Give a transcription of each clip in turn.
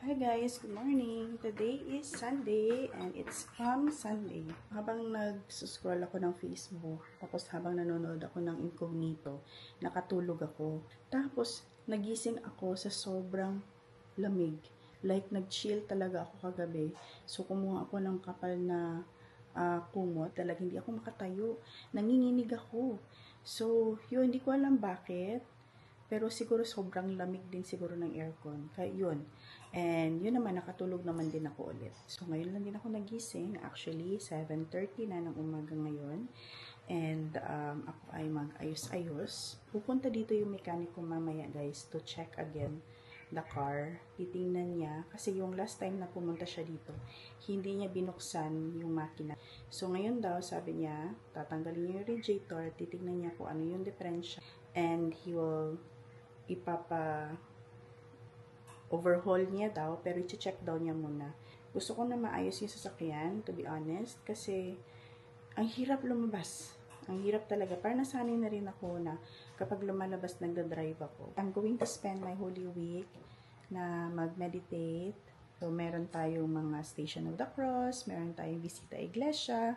Hi guys, good morning. Today is Sunday and it's Palm Sunday. Habang nag-scroll ako ng Facebook, tapos habang nanonood ako ng Incognito, nakatulog ako. Tapos nagising ako sa sobrang lamig. Like nag-chill talaga ako kagabi. So kumuha ako ng kapal na kumot. Talaga hindi ako makatayo. Nanginginig ako. So yun, hindi ko alam bakit. Pero siguro sobrang lamig din siguro ng aircon. Kaya yun. And yun naman, nakatulog naman din ako ulit. So ngayon lang din ako nagising. Actually, 7:30 na ng umaga ngayon. And ako ay mag-ayos-ayos. Pupunta dito yung mekaniko mamaya guys to check again the car. Titingnan niya. Kasi yung last time na pumunta siya dito, hindi niya binuksan yung makina. So ngayon daw, sabi niya, tatanggalin niya yung radiator. Titingnan niya kung ano yung diferensya. And he will overhaul niya daw, pero i-check daw niya muna. Gusto ko na maayos yung sasakyan, to be honest, kasi ang hirap lumabas. Ang hirap talaga. Parang nasanay na rin ako na kapag lumalabas, nagda-drive ako. I'm going to spend my Holy Week na mag-meditate. So, meron tayong mga Station of the Cross, meron tayong Visita Iglesia.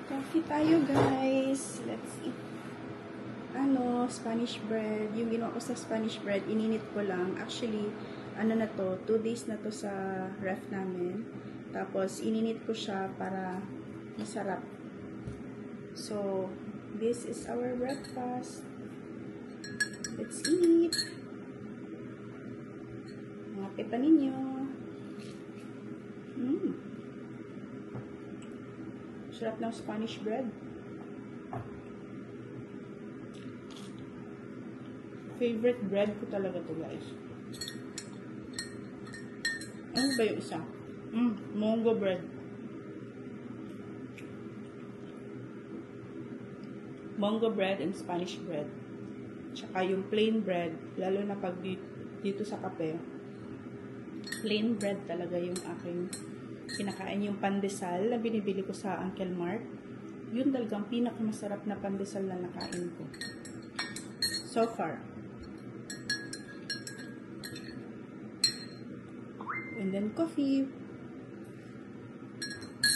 Coffee tayo guys. Let's eat Spanish bread. Yung ginawa ko sa Spanish bread, ininit ko lang. Actually, na to, 2 days na to sa ref namin. Tapos, ininit ko siya para masarap. So, this is our breakfast. Let's eat. Mga kita ninyo. Sarap ng Spanish bread. Favorite bread ko talaga to guys. Ano ba yung isa? Mongo bread. Mongo bread and Spanish bread. Tsaka yung plain bread, lalo na pag dito sa kape, plain bread talaga yung aking kinakain. Yung pandesal na binibili ko sa Uncle Mark, yun talagang pinakamasarap na pandesal na nakain ko so far. And then coffee,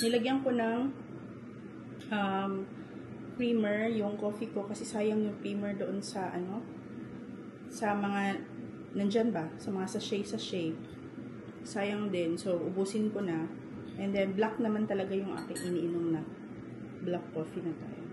nilagyan ko ng creamer yung coffee ko kasi sayang yung creamer doon sa sa mga nandyan ba, sa mga sachet sayang din, so ubusin ko na. And then black naman talaga yung aking iniinom na black coffee na tayo.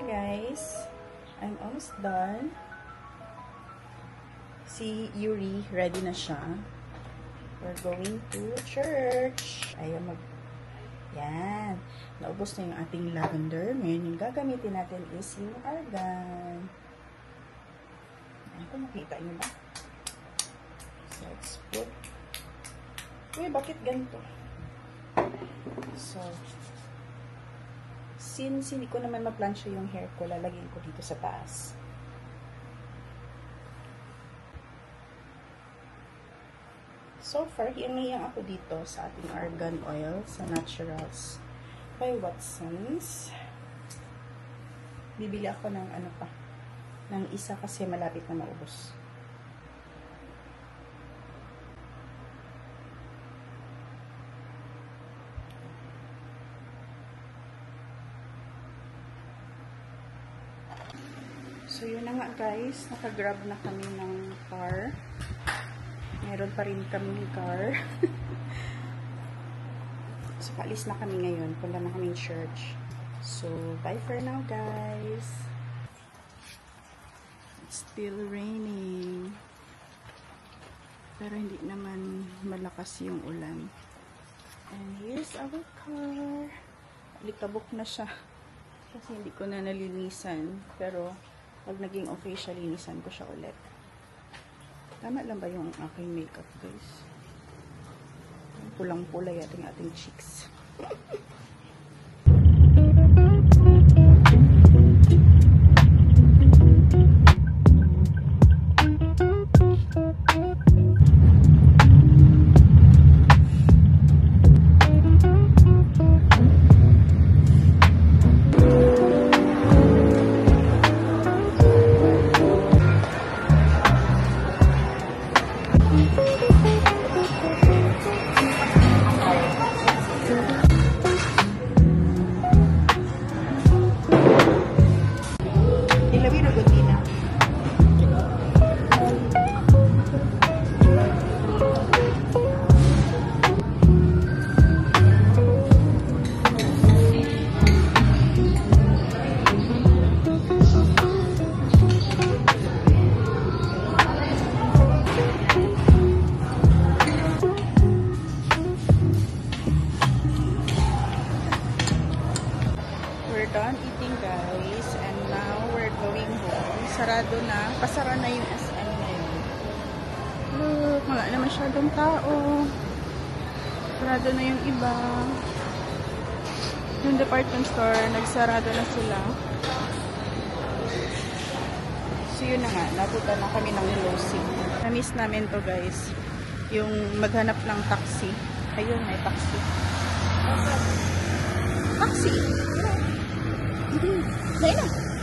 Guys, I'm almost done. Si Yuri, ready na siya. We're going to church. Yan. Naubos na yung ating lavender. Ngayon yung gagamitin natin is yung argan. Kung makita nyo ba? So, let's put. Uy, bakit ganito? So, since hindi ko naman ma-plansya yung hair ko, lalagyan ko dito sa taas. So far, hiyang ako dito sa ating argan oil sa Naturals by Watsons. Bibili ako ng ano pa, ng isa kasi malapit na maubos. So yun na nga guys, nakagrab na kami ng car. Meron pa rin kaming car. So, paalis na kami ngayon. Punta na kaming church. So, bye for now, guys. It's still raining. Pero hindi naman malakas yung ulan. And here's our car. Likabok na siya. Kasi hindi ko na nalinisan. Pero, pag naging official, linisan ko siya ulit. Tama lang ba yung aking makeup, guys? Pulang-pula yating ating cheeks. Done eating, guys, and now we're going home. Sarado na, pasara na yung SM ngayon. Look, wala na masyadong tao. Sarado na yung iba. Yung department store, nagsarado na sila. So yun na nga, napunta na kami ng closing. Na-miss namin to, guys, yung maghanap ng taxi. Ayun, may taxi. Taxi! Dahil na.